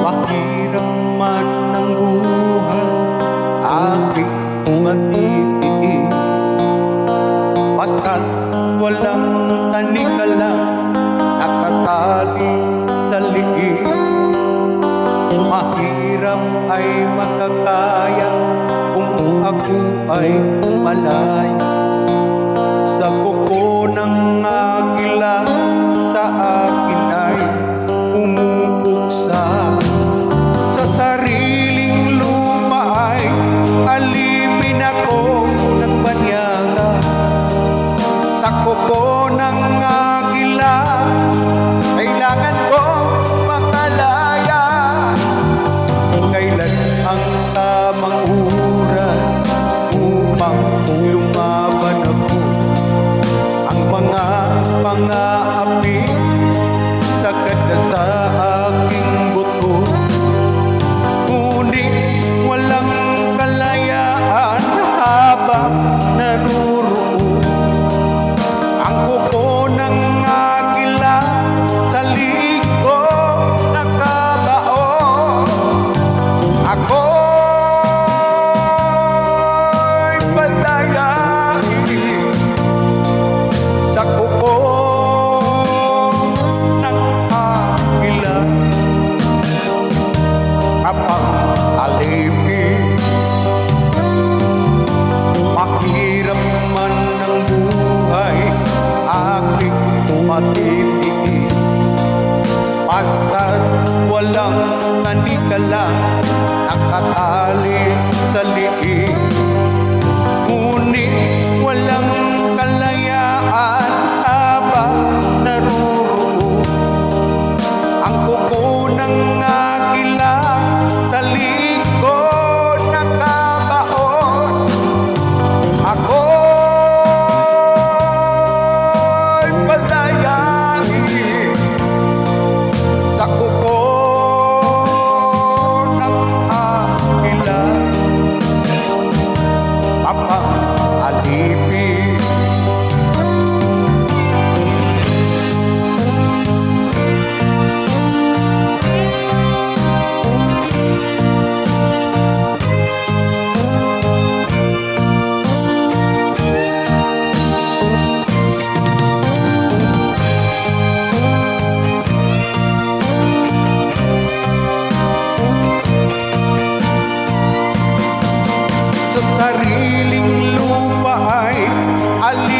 Mahirap man ang buhay, aking matitiis. Basta't walang tanikala, nakatali sa liig. Mahirap ay makakaya kung ako ay malaya sa kuko ng agila, sa akin ay umuuksa. Sa sariling lupa ay alipin ako ng banyaga, sa kuko ng agila kailangan ko makalaya. Kailan ang tamang oras upang lumaban ako? Ang mga pang-aapi sagad na sa aking buto, ngunit walang kalayaan habang naruroon. Ang kuko ng agila sa liko nakabaon. Ako'y palayain sa kuko ng agila. Kapag alipin, mahirap man ang buhay, aking matitiis. Basta't walang tanikala, nakatali sa liig. Ngunit walang kalayaan habang naruroon. Ang kuko ng agila sa liko nakabaon. Ako'y palayain sa kuko ng agila. Alipin, sa sariling lupa ay alipin